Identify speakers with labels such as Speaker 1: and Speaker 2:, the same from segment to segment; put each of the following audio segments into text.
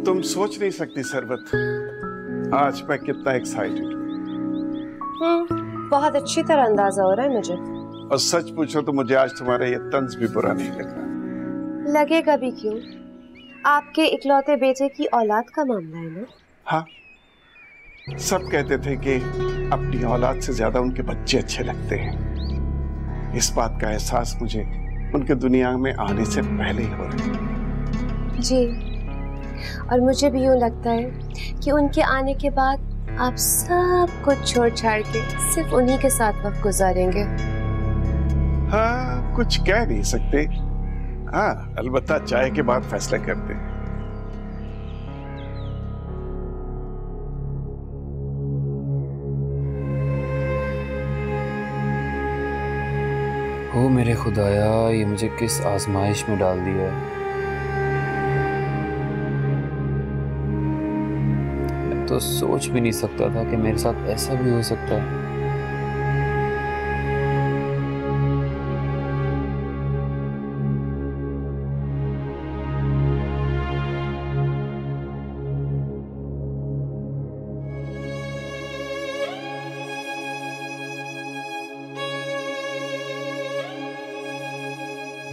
Speaker 1: तुम सोच नहीं सकती सरबत, आज मैं कितना एक्साइटेड हूँ।
Speaker 2: बहुत अच्छी तरह अंदाजा हो रहा है मुझे।
Speaker 1: और सच पूछो तो मुझे आज तुम्हारा ये तंज भी बुरा नहीं लग रहा।
Speaker 2: लगेगा भी क्यों, आपके इकलौते बेटे की औलाद का मामला है ना।
Speaker 1: हाँ, सब कहते थे कि अपनी औलाद से ज्यादा उनके बच्चे अच्छे लगते हैं। इस बात का एहसास मुझे उनके दुनिया में आने से पहले ही हो रहा है।
Speaker 2: जी, और मुझे भी यूं लगता है कि उनके आने के बाद आप सब कुछ छोड़ छाड़ के सिर्फ उन्हीं के साथ वक्त गुजारेंगे।
Speaker 1: हाँ, कुछ कह नहीं सकते। हाँ, अलबत्ता चाय के बाद फैसला करते हैं।
Speaker 3: ओ मेरे खुदाया, ये मुझे किस आजमाइश में डाल दिया है। मैं तो सोच भी नहीं सकता था कि मेरे साथ ऐसा भी हो सकता है।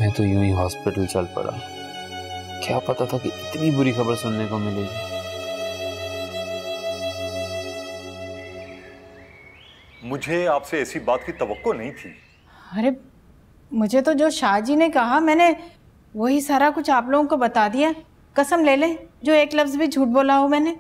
Speaker 3: मैं तो यूं ही हॉस्पिटल चल पड़ा। क्या पता था कि इतनी बुरी खबर सुनने को मिलेगी।
Speaker 4: मुझे आपसे ऐसी बात की तवक्को नहीं थी।
Speaker 5: अरे मुझे तो जो शाहजी ने कहा मैंने वही सारा कुछ आप लोगों को बता दिया। कसम ले लें जो एक लफ्ज भी झूठ बोला हो मैंने।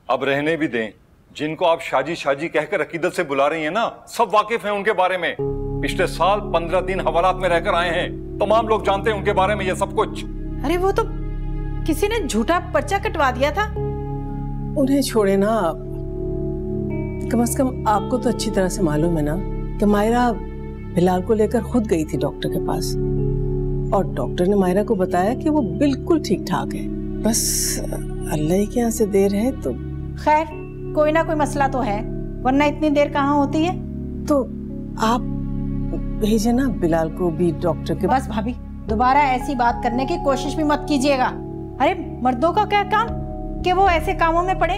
Speaker 4: अब रहने भी दें। जिनको आप शाजी शाजी कहकर अकीदत से बुला रही हैं ना, सब वाकिफ हैं उनके बारे में। पिछले साल 15 दिन हवालात में रहकर आए हैं। तमाम लोग जानते हैं उनके बारे में ये सब कुछ।
Speaker 5: अरे वो तो किसी ने झूठा पर्चा कटवा दिया था।
Speaker 6: उन्हें छोड़े ना आप। कम से कम आपको तो अच्छी तरह से मालूम है ना कि मायरा बिलाल को लेकर खुद गई थी डॉक्टर के पास, और डॉक्टर ने मायरा को बताया कि वो बिल्कुल ठीक ठाक है। बस अल्लाह ही के यहाँ से देर है तो
Speaker 5: खैर कोई ना कोई मसला तो है, वरना इतनी देर कहाँ होती है।
Speaker 6: तो आप भेजे ना बिलाल को भी डॉक्टर के।
Speaker 5: बस भाभी, दोबारा ऐसी बात करने की कोशिश भी मत कीजिएगा। अरे मर्दों का क्या काम कि वो ऐसे कामों में पड़े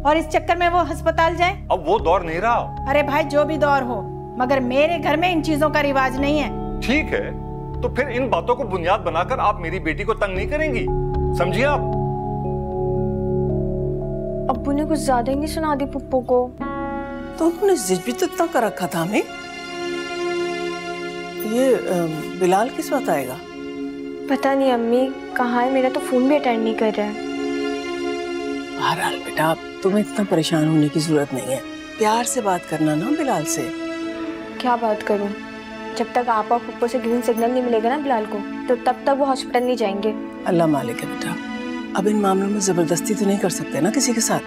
Speaker 5: और इस चक्कर में वो अस्पताल जाए।
Speaker 4: अब वो दौर नहीं रहा।
Speaker 5: अरे भाई जो भी दौर हो, मगर मेरे घर में इन चीजों का रिवाज नहीं है।
Speaker 4: ठीक है, तो फिर इन बातों को बुनियाद बनाकर आप मेरी बेटी को तंग नहीं करेंगी, समझिए आप।
Speaker 2: अब्बू ने कुछ ज्यादा ही नहीं सुना दी पप्पू को।
Speaker 6: तो उन्होंने जिद भी तो इतना कर रखा था हमें। ये बिलाल किस वक्त आएगा?
Speaker 2: पता नहीं अम्मी कहाँ है, मेरा तो फोन भी अटेंड नहीं कर रहा है।
Speaker 6: बहरहाल बेटा, तुम्हें इतना परेशान होने की जरूरत नहीं है। प्यार से बात करना ना बिलाल से।
Speaker 2: क्या बात करूं? जब तक आप और पप्पू से ग्रीन सिग्नल नहीं मिलेगा ना बिलाल को, तो तब तक वो हॉस्पिटल नहीं जाएंगे।
Speaker 6: अल्लाह मालिक है बेटा, अब इन मामलों में जबरदस्ती तो नहीं कर सकते ना किसी के साथ।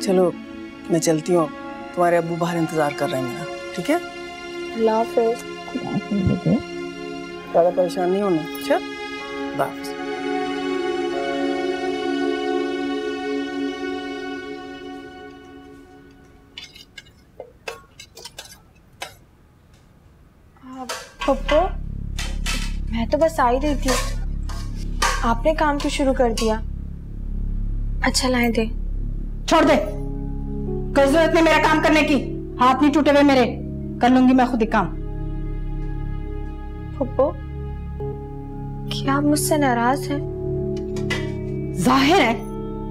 Speaker 6: चलो मैं चलती हूँ, तुम्हारे अब्बू बाहर इंतजार कर रहे हैं मेरा। ठीक है,
Speaker 2: अल्लाह हाफिज़।
Speaker 6: ज़्यादा परेशान नहीं होना। चल बाय।
Speaker 2: पप्पू, मैं तो बस आ ही रही थी, आपने काम क्यों शुरू कर दिया? अच्छा लाए दे।
Speaker 5: छोड़ दे, कोई जरूरत नहीं मेरा काम करने की। हाथ नहीं टूटे हुए मेरे, कर लूंगी मैं खुद ही काम।
Speaker 2: पप्पू, क्या आप मुझसे नाराज हैं?
Speaker 5: जाहिर है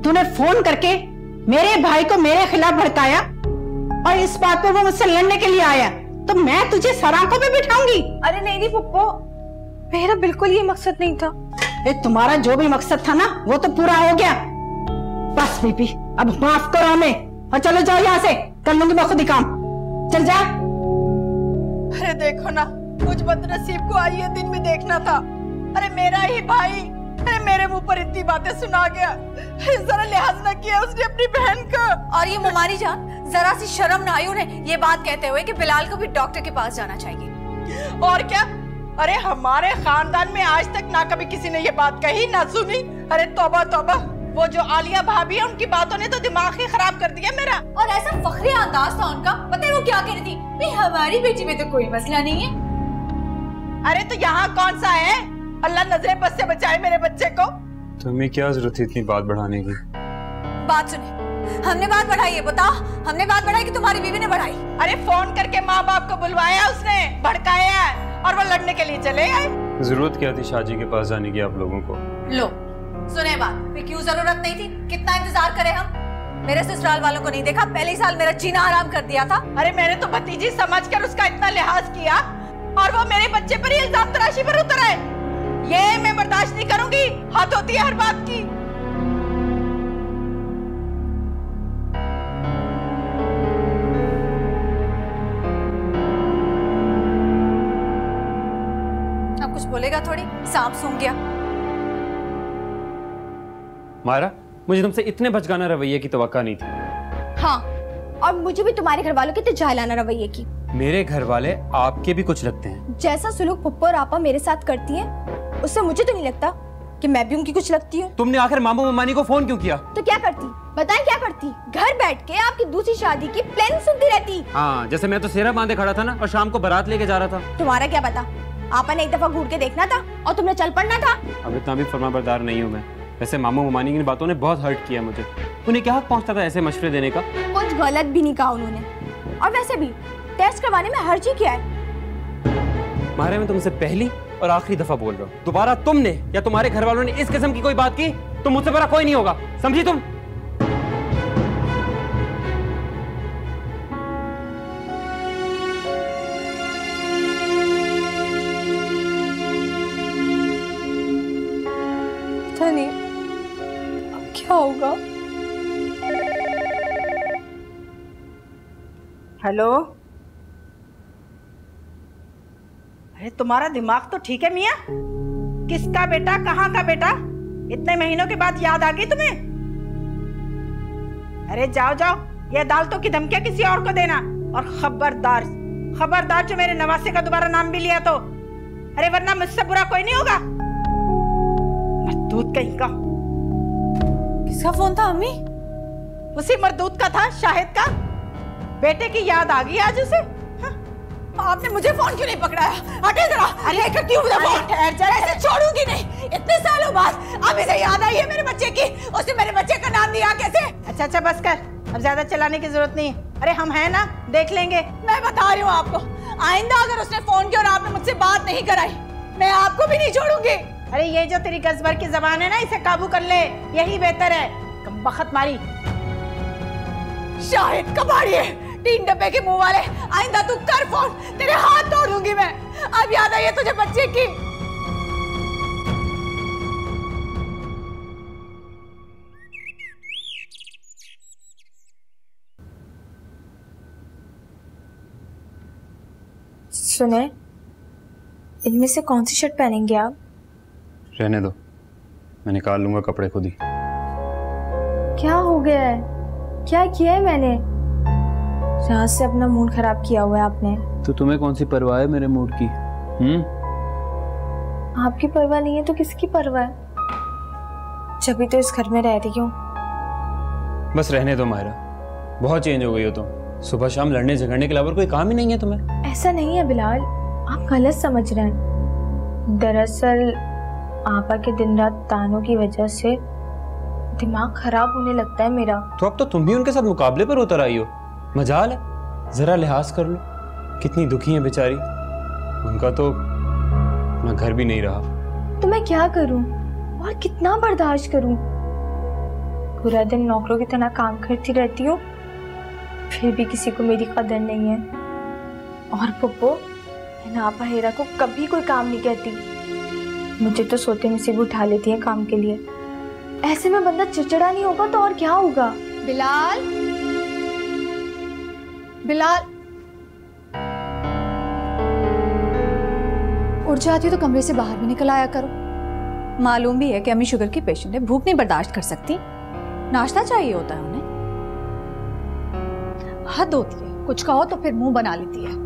Speaker 5: तूने फोन करके मेरे भाई को मेरे खिलाफ भड़काया और इस बात पर वो मुझसे लड़ने के लिए आया, तो मैं तुझे सरांखों पे बिठाऊंगी।
Speaker 2: अरे नहीं पप्पू, मेरा बिल्कुल ये मकसद नहीं था।
Speaker 5: तुम्हारा जो भी मकसद था ना वो तो पूरा हो गया। बस बीबी, अब माफ करो हमें और चलो जाओ यहाँ से, कर लूंगी मैं खुद ही काम। चल जा।
Speaker 6: अरे देखो ना, कुछ बदनसीब को आई ये दिन भी देखना था। अरे मेरा ही भाई, अरे मेरे मुंह पर इतनी बातें सुना गया। जरा लिहाज न किया उसने अपनी बहन का।
Speaker 7: और ये मुमारी जान, जरा सी शर्म ना आई उन्हें ये बात कहते हुए कि बिलाल को भी डॉक्टर के पास जाना चाहिए।
Speaker 6: और क्या, अरे हमारे खानदान में आज तक ना कभी किसी ने ये बात कही ना सुनी। अरे तौबा तौबा, वो जो आलिया भाभी है उनकी बातों ने तो दिमाग ही खराब कर दिया मेरा।
Speaker 7: और ऐसा फखरी अंदाज था उनका, पता है वो क्या कह रही थी? भाई हमारी बेटी में तो कोई मसला नहीं है।
Speaker 6: अरे तो यहाँ कौन सा है? अल्लाह नजरे बस से बचाए मेरे बच्चे को।
Speaker 3: तुम्हें क्या जरूरत थी इतनी बात बढ़ाने की?
Speaker 7: बात सुने, हमने बात बढ़ाई है, बताओ हमने बात बढ़ाई कि तुम्हारी बीवी ने बढ़ाई?
Speaker 5: अरे फोन करके माँ बाप को बुलवाया उसने, भड़काया और वो लड़ने के लिए चले आए।
Speaker 3: जरूरत क्या थी शाजी के पास जाने की आप लोगों को?
Speaker 7: लो सुने बात, फिर क्यों जरूरत नहीं थी? कितना इंतजार करे हम? मेरे ससुराल वालों को नहीं देखा, पहले ही साल मेरा जीना हराम कर दिया था।
Speaker 5: अरे मैंने तो भतीजी समझकर उसका इतना लिहाज किया और वो मेरे बच्चे पर ही इल्जाम तराशी पर उतर आए। ये मैं बर्दाश्त नहीं करूंगी, हद होती है हर बात की।
Speaker 7: अब कुछ बोलेगा थोड़ी, सांप सूंघ गया।
Speaker 3: मायरा, मुझे तुमसे इतने बचकाना रवैये की तवक्का नहीं थी।
Speaker 8: हाँ, और मुझे भी तुम्हारे घर वालों के जाहिलाना रवैये की।
Speaker 3: मेरे घर वाले आपके भी कुछ लगते हैं।
Speaker 8: जैसा सुलूक पप्पू और आपा मेरे साथ करती हैं, उससे मुझे तो नहीं लगता कि मैं भी उनकी कुछ लगती हूँ।
Speaker 3: तुमने आखिर मामू ममानी को फोन क्यों किया?
Speaker 8: तो क्या करती, बताएं क्या करती? घर बैठ के आपकी दूसरी शादी की प्लानिंग सुनती रहती।
Speaker 3: हाँ, जैसे मैं तो सेहरा बांधे खड़ा था ना और शाम को बारात लेके जा रहा था।
Speaker 8: तुम्हारा क्या पता, आपा ने एक दफा घूर के देखना था और तुमने चल पड़ना था।
Speaker 3: अब इतना भी फरमाबरदार नहीं हूँ मैं। वैसे मामू ममानी की बातों ने बहुत हर्ट किया मुझे। उन्हें क्या हक पहुंचता था ऐसे मशवरे देने का?
Speaker 8: कुछ गलत भी नहीं कहा उन्होंने, और वैसे भी टेस्ट करवाने में हर्ज ही क्या है?
Speaker 3: मारे, मैं तुमसे पहली और आखिरी दफा बोल रहा हूँ, दोबारा तुमने या तुम्हारे घर वालों ने इस किस्म की कोई बात की तो मुझसे बड़ा कोई नहीं होगा, समझी तुम?
Speaker 8: पता नहीं अब क्या होगा।
Speaker 5: हेलो, अरे तुम्हारा दिमाग तो ठीक है मियाँ? किसका बेटा, कहाँ का बेटा? इतने महीनों के बाद याद आ गई तुम्हें? अरे जाओ जाओ, ये दालतों की धमकियां किसी और को देना, और खबरदार खबरदार जो मेरे नवासे का दोबारा नाम भी लिया तो, अरे वरना मुझसे बुरा कोई नहीं होगा। मरदूत कहीं का।
Speaker 7: किसका फोन था अम्मी?
Speaker 5: उसी मरदूत का था, शाहिद का। बेटे की याद आ गई आज उसे।
Speaker 7: आपने मुझे फोन क्यों नहीं पकड़ाया? हटे जरा। अरे क्यों ठहर जा, ऐसे छोड़ूंगी नहीं। इतने सालों बाद अब इसे याद आई है मेरे बच्चे की। उसने मेरे बच्चे का नाम दिया कैसे?
Speaker 5: अच्छा अच्छा बस कर, अब ज्यादा चलाने की जरूरत नहीं है। अरे हम हैं ना, देख लेंगे।
Speaker 7: मैं बता रही हूँ आपको, आइंदा अगर उसने फोन किया और आपने मुझसे बात नहीं कराई, मैं आपको भी नहीं छोड़ूंगी।
Speaker 5: अरे ये जो तेरी गजबर की जबान है ना, इसे काबू कर ले, यही बेहतर है। कमबख्त मारी।
Speaker 7: शाहिद कबाड़ी है, 3 डब्बे के मुंह वाले। आइंदा तू कर फोन, तेरे हाथ तोड़ दूंगी मैं। अब याद आई है तुझे बच्चे की?
Speaker 8: सुने, इनमें से कौन सी शर्ट पहनेंगे आप?
Speaker 3: रहने दो, मैं निकाल लूंगा कपड़े खुद ही।
Speaker 8: क्या हो गया है? क्या किया है मैंने? रात से अपना मूड खराब किया हुआ है आपने।
Speaker 3: तो तुम्हें कौन सी परवाह है मेरे मूड की?
Speaker 8: आपकी परवाह नहीं है तो किसकी परवाह है? जब भी तो इस घर में रह रही हूँ।
Speaker 3: बस रहने दो मायरा, बहुत चेंज हो गई हो तुम। सुबह शाम लड़ने झगड़ने के अलावा कोई काम ही नहीं है तुम्हें।
Speaker 8: ऐसा नहीं है बिलाल, आप गलत समझ रहे हैं। दरअसल आपा के दिन रात तानों की वजह से दिमाग खराब होने लगता है मेरा।
Speaker 3: तो अब तो तुम भी उनके साथ मुकाबले पर उतर आई हो। मजाल है, जरा लिहाज कर लो, कितनी दुखी है बेचारी। उनका तो अपना घर भी नहीं रहा।
Speaker 8: तो मैं क्या करूं और कितना बर्दाश्त करूं? पूरा दिन नौकरों की तरह काम करती रहती हूँ, फिर भी किसी को मेरी कदर नहीं है। और पप्पो आपा हेरा को कभी कोई काम नहीं कहती। मुझे तो सोते नसीब उठा लेती है काम के लिए। ऐसे में बंदा चिड़चिड़ा नहीं होगा तो और क्या होगा?
Speaker 7: बिलाल, बिलाल, उठ जाती हो तो कमरे से बाहर भी निकल आया करो। मालूम भी है कि अम्मी शुगर की पेशेंट है, भूख नहीं बर्दाश्त कर सकती, नाश्ता चाहिए होता है उन्हें। हद होती है, कुछ कहो तो फिर मुंह बना लेती है।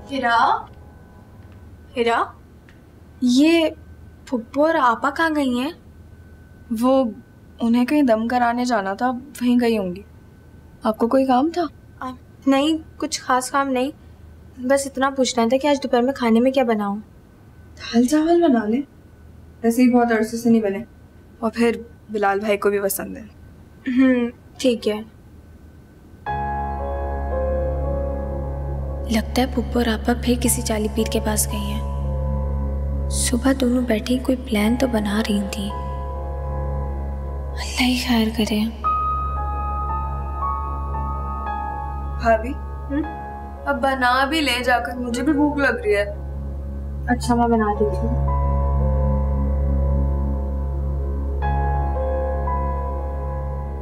Speaker 8: हिरा, हिरा, ये फुप्पो और आपा कहाँ गई हैं? वो
Speaker 9: उन्हें कहीं दम कराने जाना था, वहीं गई होंगी। आपको कोई काम था?
Speaker 8: नहीं, कुछ खास काम नहीं, बस इतना पूछना था कि आज दोपहर में खाने में क्या बनाऊं।
Speaker 9: दाल चावल बना ले, ऐसे ही बहुत अरसे से नहीं बने, और फिर बिलाल भाई को भी पसंद है।
Speaker 8: ठीक है। लगता है पुप्पो और आपा फिर किसी चाली पीर के पास गई हैं। सुबह दोनों बैठी कोई प्लान तो बना रही थी। अल्लाह ही खैर करे।
Speaker 9: भाभी, अब बना भी ले जाकर, मुझे भी भूख लग रही है।
Speaker 8: अच्छा, मैं बना देती हूँ।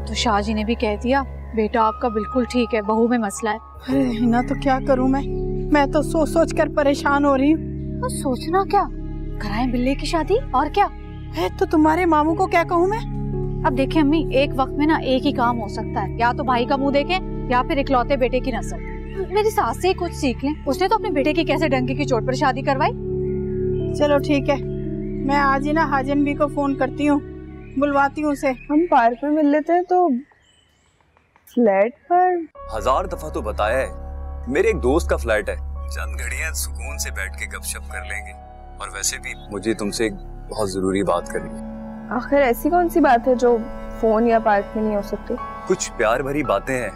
Speaker 10: तो शाहजी ने भी कह दिया बेटा आपका बिल्कुल ठीक है, बहू में मसला है।
Speaker 5: अरे हिना, तो क्या करूं मैं तो सोच सोच कर परेशान हो रही हूँ।
Speaker 10: तो सोचना क्या, कराएं बिल्ले की शादी और क्या
Speaker 5: है। तो तुम्हारे मामू को क्या कहूँ मैं?
Speaker 10: अब देखिए अम्मी, एक वक्त में ना एक ही काम हो सकता है, या तो भाई का मुंह देखें या फिर इकलौते बेटे की नस्ल। मेरी सास से ही कुछ सीख लें, उसने तो अपने बेटे की कैसे डंके की चोट पर शादी करवाई।
Speaker 5: चलो ठीक है, मैं आज ही ना हाजन भी को फोन करती हूँ, बुलवाती हूँ उसे।
Speaker 9: हम पार्क में मिल लेते हैं। तो फ्लैट पर
Speaker 11: 1000 दफा तो बताया है, मेरे एक दोस्त का फ्लैट है, चंद घड़ियां सुकून से बैठ के गपशप कर लेंगे। और वैसे भी मुझे तुमसे एक बहुत जरूरी बात करनी है।
Speaker 9: आखिर ऐसी कौन सी बात है जो फोन या पार्क में नहीं हो सकती?
Speaker 11: कुछ प्यार भरी बातें हैं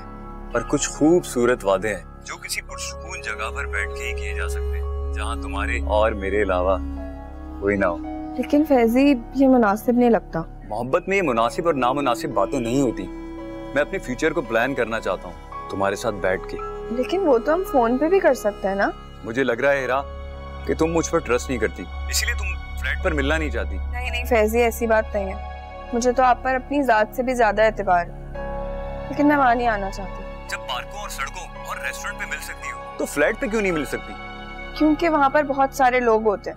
Speaker 11: और कुछ खूबसूरत वादे हैं जो किसी पुरसुकून जगह पर बैठ के ही किए जा सकते हैं, जहाँ तुम्हारे और मेरे अलावा कोई ना हो।
Speaker 9: लेकिन फैजी, ये मुनासिब नहीं लगता।
Speaker 11: मोहब्बत में ये मुनासिब और नामुनासिब बातें नहीं होती। मैं अपने फ्यूचर को प्लान करना चाहता हूँ तुम्हारे साथ बैठ के।
Speaker 9: लेकिन वो तो हम फोन पे भी कर सकते हैं ना?
Speaker 11: मुझे लग रहा है हिरा कि तुम मुझ पर ट्रस्ट नहीं करती, इसलिए तुम फ्लैट पर मिलना नहीं चाहती।
Speaker 9: नहीं फैजी, ऐसी बात नहीं है। मुझे तो आप पर अपनी जात से भी ज्यादा एतबार है, लेकिन मैं वहाँ नहीं आना चाहती।
Speaker 11: जब पार्कों और सड़कों और रेस्टोरेंट पे मिल सकती हो तो फ्लैट पे क्यों नहीं मिल सकती?
Speaker 9: क्योंकि वहाँ पर बहुत सारे लोग होते हैं,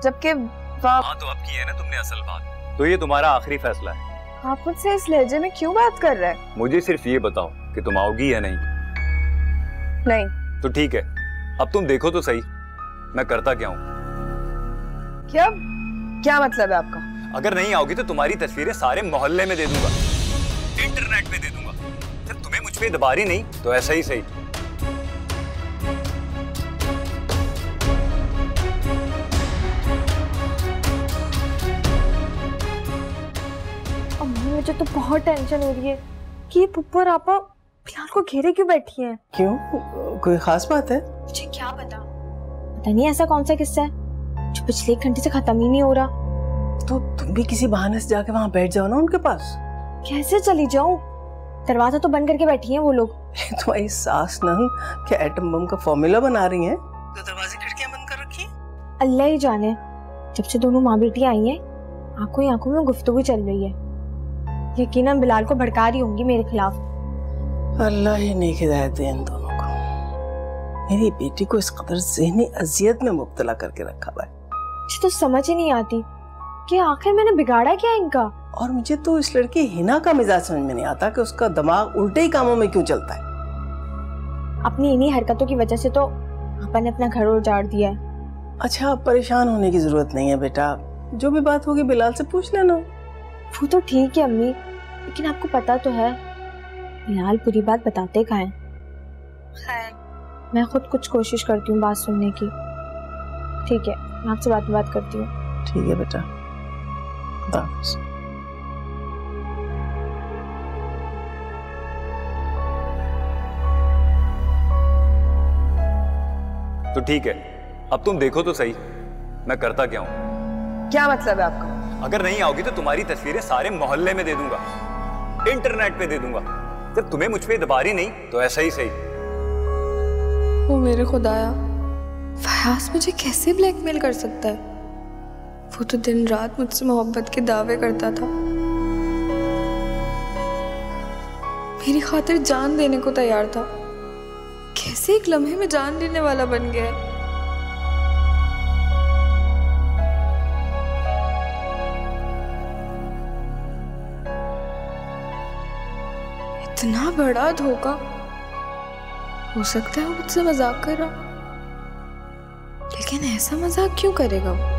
Speaker 9: जबकि वहाँ।
Speaker 11: हाँ, तो अब की है ना तुमने असल बात। तो ये तुम्हारा आखिरी फैसला है।
Speaker 9: आप मुझसे इस लहजे में क्यों बात कर रहे हैं?
Speaker 11: मुझे सिर्फ ये बताओ कि तुम आओगी या नहीं।
Speaker 9: नहीं।
Speaker 11: तो ठीक है, अब तुम देखो तो सही मैं करता क्या हूँ।
Speaker 9: क्या मतलब है आपका?
Speaker 11: अगर नहीं आओगी तो तुम्हारी तस्वीरें सारे मोहल्ले में दे दूंगा, इंटरनेट पे दे दूंगा। जब तुम्हें मुझ पे दबार ही नहीं तो ऐसा ही सही।
Speaker 8: मुझे तो बहुत टेंशन हो रही है कि ये पुप्पो और आपा बिलाल को घेरे क्यों बैठी हैं।
Speaker 6: क्यों, कोई खास बात है?
Speaker 8: मुझे क्या पता नहीं ऐसा कौन सा किस्सा है जो पिछले 1 घंटे से खत्म ही नहीं हो रहा।
Speaker 6: तो तुम भी किसी बहाने से जाके वहाँ बैठ जाओ ना उनके पास।
Speaker 8: कैसे चली जाऊं, दरवाजा तो बंद करके बैठी हैं वो लोग।
Speaker 6: तुम्हारी सास ना क्या एटम बम का फॉर्मूला बना रही हैं? तो दरवाजे खिड़कियां बंद कर रखी हैं?
Speaker 8: अल्लाह ही जाने, जब से दोनों माँ बेटी आई हैं आंखों ही आंखों में गुफ्तगू चल रही है। यकीनन बिलाल को भड़का रही होंगी मेरे खिलाफ।
Speaker 6: अल्लाह ही नेक हिदायत दे इन दोनों को। मेरी बेटी को इस कदर ज़हनी अजियत में मुब्तला करके रखा हुआ है।
Speaker 8: मुझे तो समझ ही नहीं आती कि आखिर मैंने बिगाड़ा क्या इनका।
Speaker 6: और मुझे तो इस लड़की हिना का मिजाज समझ में नहीं आता कि उसका दिमाग उल्टे ही कामों में क्यों चलता है।
Speaker 8: अपनी इन्हीं हरकतों की वजह से तो आपा ने अपना घर उजाड़ दिया है।
Speaker 6: अच्छा, परेशान होने की जरूरत नहीं है बेटा, जो भी बात होगी बिलाल से पूछ लेना।
Speaker 8: वो तो ठीक है अम्मी, लेकिन आपको पता तो है बिलाल पूरी बात बताते कहाँ हैं। खैर, मैं खुद कुछ कोशिश करती हूँ बात सुनने की। ठीक है, मैं आपसे बात करती हूँ।
Speaker 6: ठीक है बेटा, खुदा हाफिज़।
Speaker 11: तो ठीक है, अब तुम देखो तो सही मैं करता क्या हूँ।
Speaker 9: क्या मतलब है आपका?
Speaker 11: अगर नहीं आओगी तो तुम्हारी तस्वीरें सारे मोहल्ले में दे दूंगा, इंटरनेट पे दे दूंगा। जब तुम्हें मुझ पे दबार ही नहीं तो ऐसा ही सही।
Speaker 9: वो मेरे खुदाया, फयाज मुझे कैसे ब्लैकमेल कर सकता है? वो तो दिन रात मुझसे मोहब्बत के दावे करता था, मेरी खातिर जान देने को तैयार था। कैसे एक लम्हे में जान लेने वाला बन गया है। इतना बड़ा धोखा। हो सकता है वो मुझसे मजाक कर रहा, लेकिन ऐसा मजाक क्यों करेगा वो?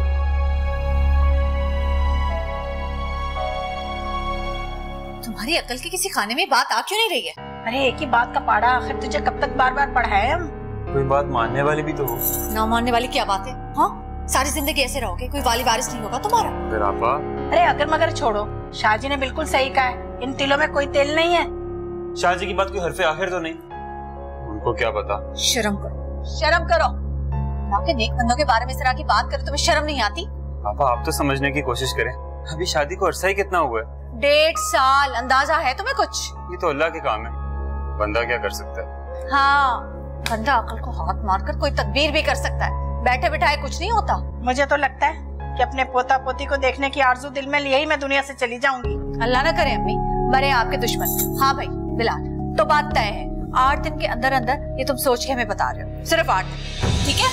Speaker 10: तुम्हारी अकल की किसी खाने में बात आ क्यों नहीं रही है?
Speaker 5: अरे एक ही बात का पाड़ा, आखिर तुझे कब तक बार बार पढ़ाए हम?
Speaker 11: कोई बात मानने वाली भी तो हो।
Speaker 10: ना मानने वाली क्या बात है? हाँ, सारी जिंदगी ऐसे रहोगे, कोई वाली वारिस नहीं होगा तुम्हारा।
Speaker 11: फिर आपा,
Speaker 5: अरे अगर मगर छोड़ो, शाहजी ने बिल्कुल सही कहा है, इन तिलों में कोई तेल नहीं है।
Speaker 3: शाहजी की बात कोई हरफे आखिर तो नहीं? उनको क्या पता।
Speaker 10: शर्म करो, शर्म करो। के नेक बंदों के बारे में इस तरह की बात करो, तुम्हें शर्म नहीं आती?
Speaker 3: पापा आप तो समझने की कोशिश करें, अभी शादी को अरसा ही कितना हुआ है?
Speaker 10: 1.5 साल। अंदाजा है तुम्हें कुछ?
Speaker 3: ये तो अल्लाह के काम है, बंदा क्या कर सकता है।
Speaker 10: हाँ, बंदा अकल को हाथ मारकर कोई तदबीर भी कर सकता है, बैठे बिठाए कुछ नहीं होता।
Speaker 5: मुझे तो लगता है कि अपने पोता पोती को देखने की आरज़ू दिल में लिए ही मैं दुनिया से चली जाऊंगी।
Speaker 10: अल्लाह ना करे अम्मी, मरे आपके दुश्मन। हाँ भाई बिलाल, तो बात तय है, 8 दिन के अंदर अंदर ये तुम सोच के हमें बता रहे हो, सिर्फ 8 दिन, ठीक है?